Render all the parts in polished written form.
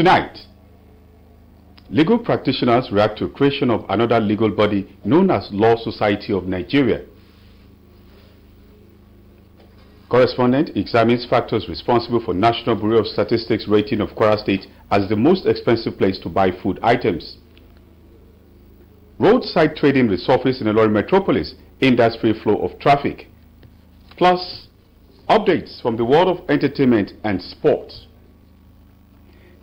Tonight, legal practitioners react to creation of another legal body known as Law Society of Nigeria. Correspondent examines factors responsible for National Bureau of Statistics rating of Kwara State as the most expensive place to buy food items. Roadside trading resurfaces in Ilorin metropolis, industry flow of traffic. Plus, updates from the world of entertainment and sports.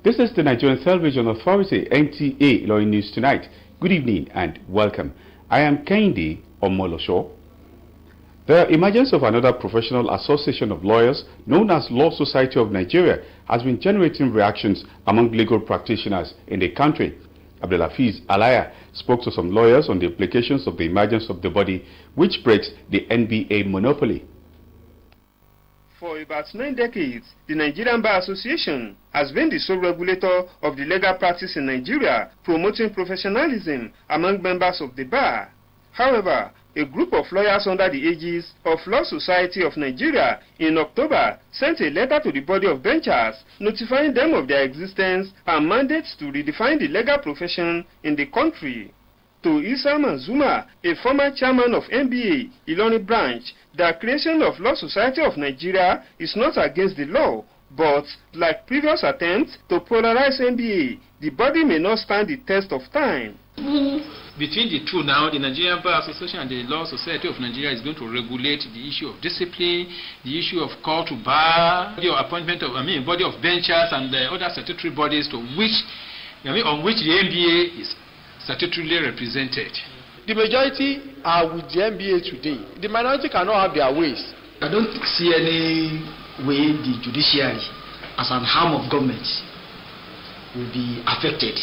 This is the Nigerian Television Authority, NTA ILORIN News Tonight. Good evening and welcome. I am Kehinde Omolosho. The emergence of another professional association of lawyers known as Law Society of Nigeria has been generating reactions among legal practitioners in the country. Abdulafiz Alaya spoke to some lawyers on the implications of the emergence of the body which breaks the NBA monopoly. For about 9 decades, the Nigerian Bar Association has been the sole regulator of the legal practice in Nigeria, promoting professionalism among members of the bar. However, a group of lawyers under the aegis of Law Society of Nigeria in October sent a letter to the body of benchers notifying them of their existence and mandates to redefine the legal profession in the country. To Isa Manzuma, a former chairman of NBA Ilorin branch, the creation of Law Society of Nigeria is not against the law, but like previous attempts to polarize NBA, the body may not stand the test of time. Between the two now, the Nigerian Bar Association and the Law Society of Nigeria is going to regulate the issue of discipline, the issue of call to bar, the appointment of, body of benchers and the other statutory bodies to which, on which the NBA is statutorily represented. The majority are with the NBA today. The minority cannot have their ways. I don't see any way the judiciary, as an arm of government, will be affected.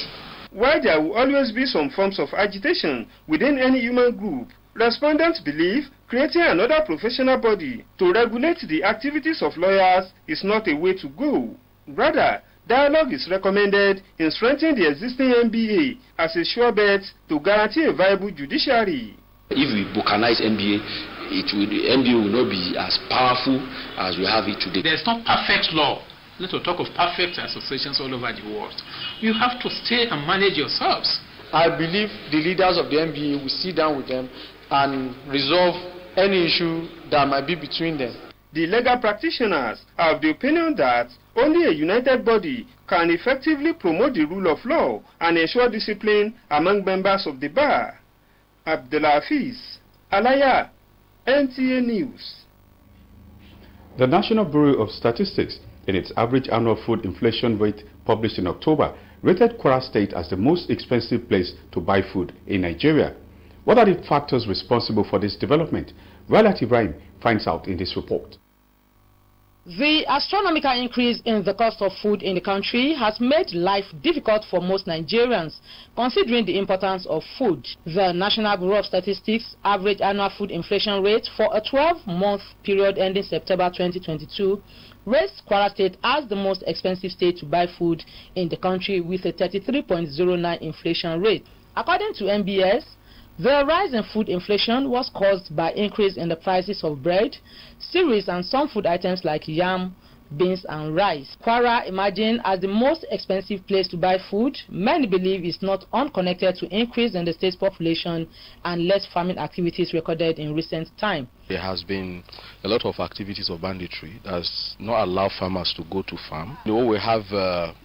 While there will always be some forms of agitation within any human group, respondents believe creating another professional body to regulate the activities of lawyers is not a way to go. Rather, dialogue is recommended in strengthening the existing NBA as a sure bet to guarantee a viable judiciary. If we balkanize NBA, the NBA will not be as powerful as we have it today. There's no perfect law. Let's not talk of perfect associations all over the world. You have to stay and manage yourselves. I believe the leaders of the NBA will sit down with them and resolve any issue that might be between them. The legal practitioners are of the opinion that only a united body can effectively promote the rule of law and ensure discipline among members of the bar. Abdulafiz Alaya, NTA News. The National Bureau of Statistics, in its average annual food inflation rate published in October, rated Kwara State as the most expensive place to buy food in Nigeria. What are the factors responsible for this development? Ralat Ibrahim finds out in this report. The astronomical increase in the cost of food in the country has made life difficult for most Nigerians, considering the importance of food. The National Bureau of Statistics average annual food inflation rate for a 12-month period ending September 2022 raised Kwara State as the most expensive state to buy food in the country with a 33.09 inflation rate. According to NBS, the rise in food inflation was caused by increase in the prices of bread, cereals and some food items like yam, beans and rice. Kwara emerging as the most expensive place to buy food, many believe is not unconnected to increase in the state's population and less farming activities recorded in recent time. There has been a lot of activities of banditry that has not allowed farmers to go to farm. We have a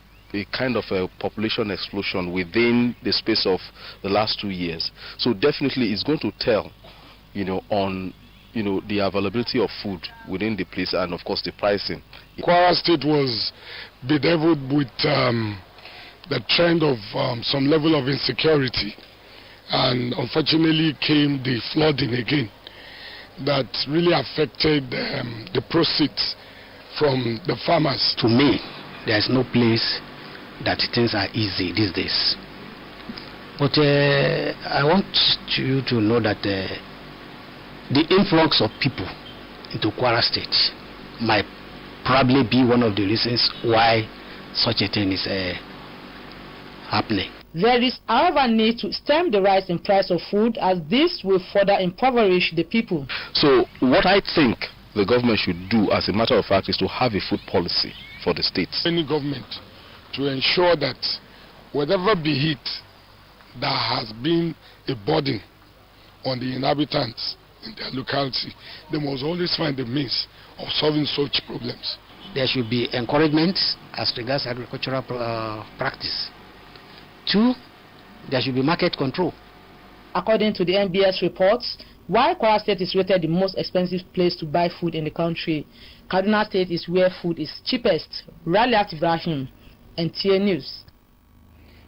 kind of a population explosion within the space of the last 2 years. So definitely it's going to tell, on the availability of food within the place and of course the pricing. Kwara State was bedeviled with the trend of some level of insecurity, and unfortunately came the flooding again that really affected the proceeds from the farmers. To me, there's no place that things are easy these days. But I want you to know that the influx of people into Kwara State might probably be one of the reasons why such a thing is happening. There is, however, need to stem the rise in price of food, as this will further impoverish the people. So what I think the government should do, as a matter of fact, is to have a food policy for the states. Any government to ensure that whatever be it that has been a burden on the inhabitants in their locality, they must always find a means of solving such problems. There should be encouragement as regards agricultural practice. 2, there should be market control. According to the NBS reports, while Kwara State is rated the most expensive place to buy food in the country, Kaduna State is where food is cheapest. Raliat Ibrahim, NTA News.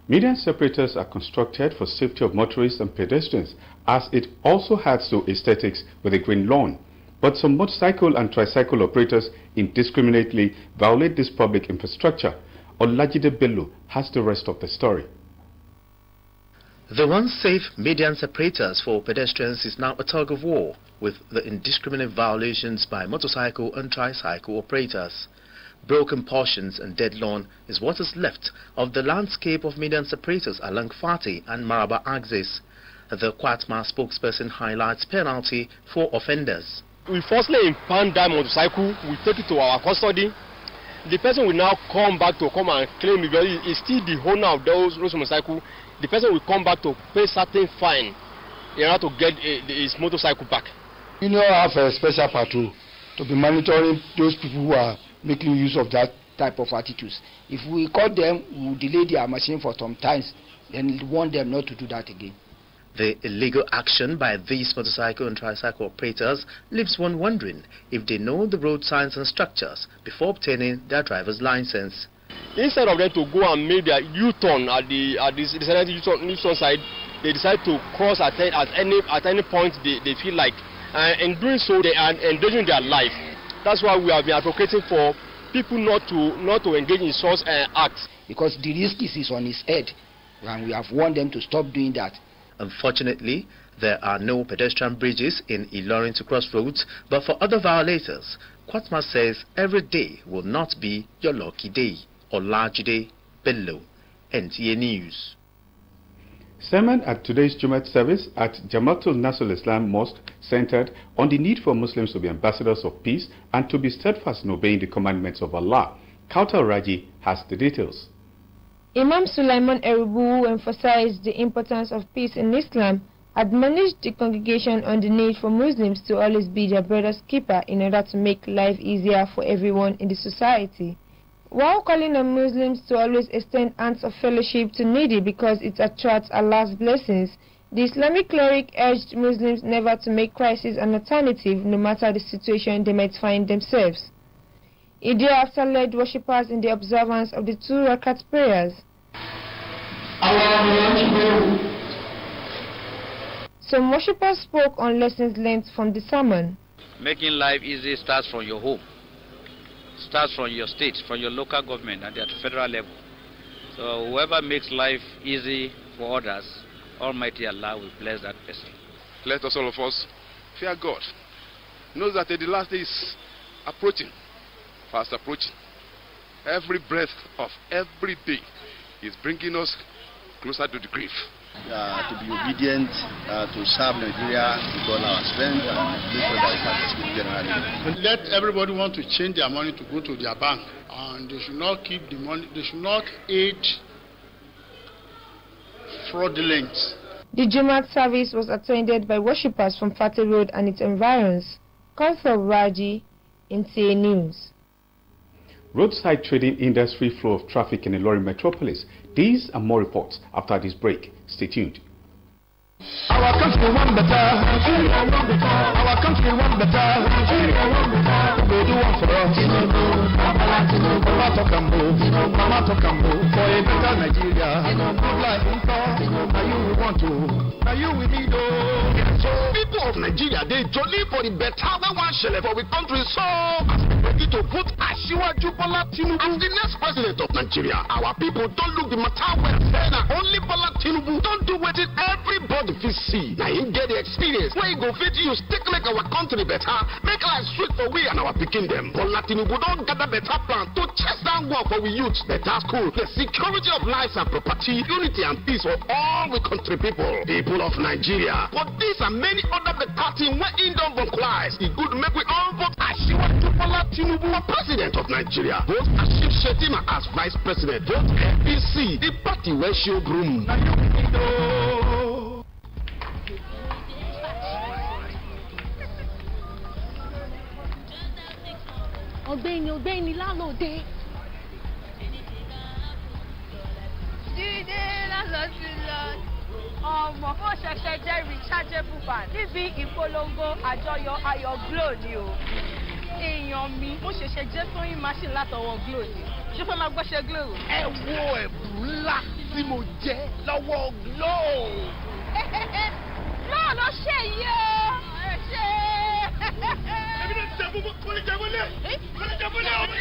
Median separators are constructed for safety of motorists and pedestrians, as it also adds to aesthetics with a green lawn. But some motorcycle and tricycle operators indiscriminately violate this public infrastructure. Olajide Bello has the rest of the story. The once safe median separators for pedestrians is now a tug of war with the indiscriminate violations by motorcycle and tricycle operators. Broken portions and dead lawn is what is left of the landscape of median separators along Fati and Maraba axis. The Kwatma spokesperson highlights penalty for offenders. We firstly impound that motorcycle, we take it to our custody. The person will now come back to come and claim because he's still the owner of those motorcycles. The person will come back to pay certain fine in order to get his motorcycle back. You know, have a special patrol to be monitoring those people who are making use of that type of attitudes. If we caught them, we will delay their machine for some times, then warn them not to do that again. The illegal action by these motorcycle and tricycle operators leaves one wondering if they know the road signs and structures before obtaining their driver's license. Instead of them to go and make their U-turn at the U-turn side, they decide to cross at any point they feel like. And in doing so, they are endangering their life. That's why we have been advocating for people not to engage in such acts. Because the risk is on his head, and we have warned them to stop doing that. Unfortunately, there are no pedestrian bridges in Ilorin to cross roads, but for other violators, Kwatma says every day will not be your lucky day. Olajide Bello, NTA News. Sermon at today's Jumat service at Jamaatul Nasrul Islam Mosque centered on the need for Muslims to be ambassadors of peace and to be steadfast in obeying the commandments of Allah. Kautal Raji has the details. Imam Sulaiman Erubu emphasized the importance of peace in Islam, admonished the congregation on the need for Muslims to always be their brother's keeper in order to make life easier for everyone in the society. While calling on Muslims to always extend hands of fellowship to needy because it attracts Allah's blessings, the Islamic cleric urged Muslims never to make crisis an alternative no matter the situation they might find themselves. He thereafter led worshippers in the observance of the 2 rakat prayers. Some worshippers spoke on lessons learned from the sermon. Making life easy starts from your home, starts from your state, from your local government and at the federal level. So whoever makes life easy for others, Almighty Allah will bless that person. Let us all of us fear God. Know that the last day is approaching. Fast approaching. Every breath of every day is bringing us closer to the grave. To be obedient, to serve Nigeria with all our strength, and make sure that we participate generally. Let everybody want to change their money to go to their bank, and they should not keep the money. They should not aid fraudulent. The Jumat service was attended by worshippers from Fati Road and its environs. Kautal Raji, NTA News. Roadside trading industry flow of traffic in Ilorin metropolis. These and more reports after this break. Stay tuned. Our country want better. Our country want better. They do one for us. Mama talk and move. Mama talk and move. For a better Nigeria. Good life in store. Now you we want to. Now you we need oh. So people of Nigeria, they jolly for the better one shell for the country. So ready to put Asiwaju Bola Tinubu as the next president of Nigeria. Our people don't look the matter well. Now only Bola Tinubu don't do what everybody fit see. Now you get the experience where you go fit use take make our country better, make life sweet for we and our picking them. Bola Tinubu don't gather better plan to chase down war for we youth, better school, the security of lives and property, unity and peace for all we country people of Nigeria. For this and many other better things when in don't vocalize, it good make we all vote Ashiwa Tupola Tinubu for president of Nigeria. Vote Ashim Shetima as vice president. Vote APC, the party where show broom. Ọ̀gbẹ́ni lálòdé. Dídé lálọ́sí lọ. Ọmọ fún ṣẹ̀ṣẹ̀ jẹ́ rechargeable fan níbi ìpolongo àjọyọ̀ ayọ̀ Glo ni o. Èèyàn mi, mo ṣẹ̀ṣẹ̀ jẹ́ sewing machine látọwọ́ Glo ni. Ṣé fẹ́ máa gbọ́ṣẹ́ Glo? Ẹ wo ẹ̀bùn ńlá tí mo jẹ lọ́wọ́ Glo. Glo ló ṣe yìí o. Ẹ ṣe. Èmi náà ti jẹ́ gbogbo kọ́lẹ́jẹ́wọlé. Kọ́lẹ́jẹ́wọlé ọmọ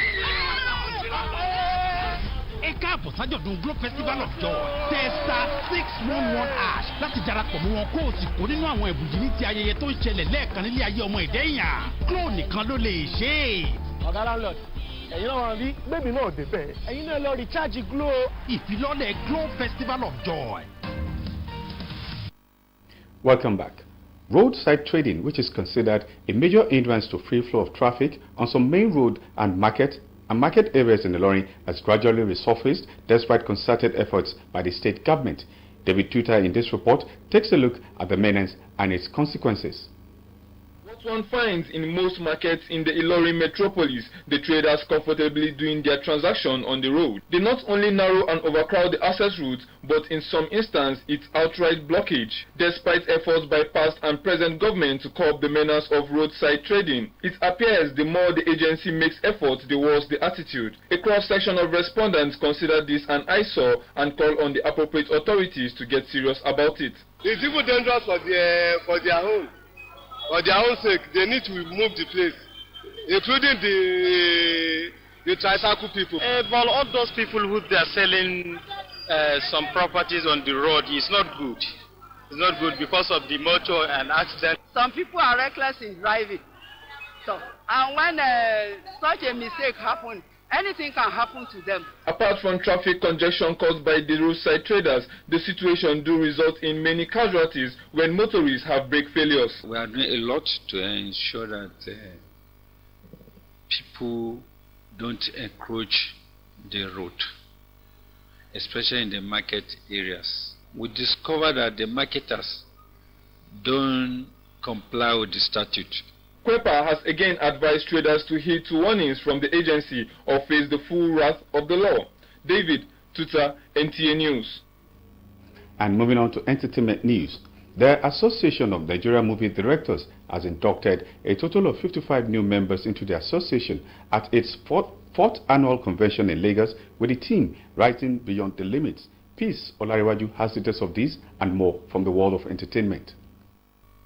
ẹ káàbọ̀ sájọ̀dún Glo Festival of Joy testa 611# láti darapọ̀ mọ́ wọn kó o sì kó nínú àwọn ẹ̀bùn yìí ti ayẹyẹ tó ń ṣẹlẹ̀ lẹ́ẹ̀kan nílé ayé ọmọ ìdẹ́yàn. Glo nìkan ló lè ṣe é. Ọ̀gá landlord, ẹ̀yin náà wọ́n rí bébì náà dé bẹ́ẹ̀ ẹ̀yin náà lọ recharge Glo. Ìfilọ́lẹ̀ Glo Festival of Joy. Welcome back. Roadside trading, which is considered a major hindrance to free flow of traffic on some main road and market areas in Ilorin, has gradually resurfaced despite concerted efforts by the state government. David Tuta in this report takes a look at the menace and its consequences. What one finds in most markets in the Ilorin metropolis, the traders comfortably doing their transaction on the road. They not only narrow and overcrowd the access routes, but in some instances it's outright blockage. Despite efforts by past and present government to curb the menace of roadside trading, it appears the more the agency makes efforts, the worse the attitude. A cross-section of respondents consider this an eyesore and call on the appropriate authorities to get serious about it. It's even dangerous for their own. For their own sake, they need to remove the place, including the tricycle people. Well, all those people who they are selling some properties on the road is not good. It's not good because of the motor and accident. Some people are reckless in driving. So, and when such a mistake happens, anything can happen to them. Apart from traffic congestion caused by the roadside traders, the situation do result in many casualties when motorists have brake failures. We are doing a lot to ensure that people don't encroach the road, especially in the market areas. We discover that the marketers don't comply with the statute. Kwepa has again advised traders to heed to warnings from the agency or face the full wrath of the law. David Tuta, NTA News. And moving on to entertainment news. The Association of Nigeria Movie Directors has inducted a total of 55 new members into the association at its fourth annual convention in Lagos, with the team Writing Beyond the Limits. Peace Olariwaju has details of this and more from the world of entertainment.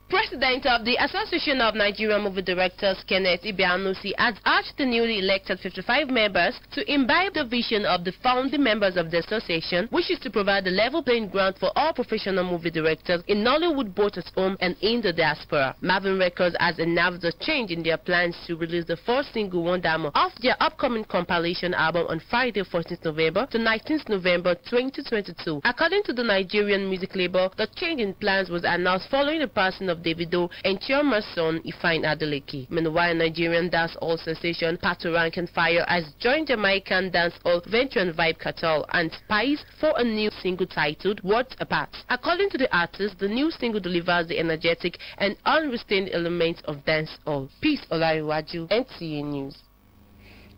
President of the Association of Nigerian Movie Directors, Kenneth Ibianusi, has urged the newly elected 55 members to imbibe the vision of the founding members of the association, which is to provide a level playing ground for all professional movie directors in Nollywood, both at home and in the diaspora. Marvin Records has announced a change in their plans to release the first single, Wondamo, of their upcoming compilation album on Friday, 14th November to 19th November 2022. According to the Nigerian music label, the change in plans was announced following the passing of Davido and Chioma's son, Ifeanyi Adeleke. Meanwhile, Nigerian dancehall sensation Pato Rankin Fire has joined Jamaican dancehall veteran Vibe Cartel and Spice for a new single titled Words Apart. According to the artist, the new single delivers the energetic and unrestrained elements of dancehall. Peace Olariwaju, NTA News.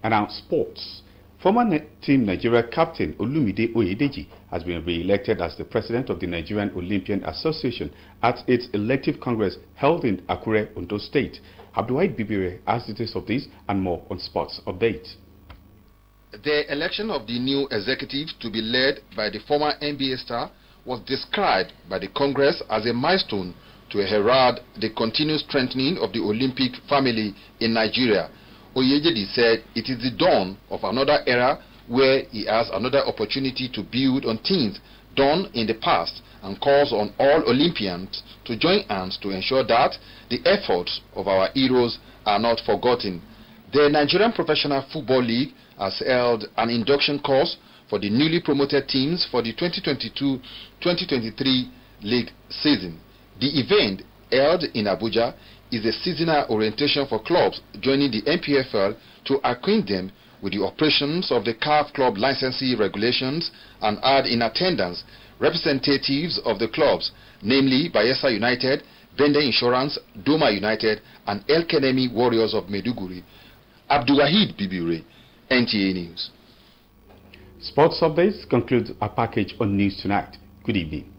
And now sports. Former Team Nigeria captain Olumide Oyedeji has been re-elected as the president of the Nigerian Olympian Association at its elective congress held in Akure, Ondo State. Abduwahid Bibire has details of this and more on Sports Update. The election of the new executive to be led by the former NBA star was described by the Congress as a milestone to herald the continued strengthening of the Olympic family in Nigeria. Oyedeji said it is the dawn of another era where he has another opportunity to build on things done in the past and calls on all Olympians to join hands to ensure that the efforts of our heroes are not forgotten. The Nigerian Professional Football League has held an induction course for the newly promoted teams for the 2022-2023 league season. The event, held in Abuja, is a seasonal orientation for clubs joining the NPFL to acquaint them with the operations of the CAF club licensing regulations and had in attendance representatives of the clubs, namely Bayelsa United, Bende Insurance, Doma United, and El Kenemi Warriors of Maiduguri. Abdulwahid Bibire, NTA News. Sports updates concludes our package on News Tonight. Good evening.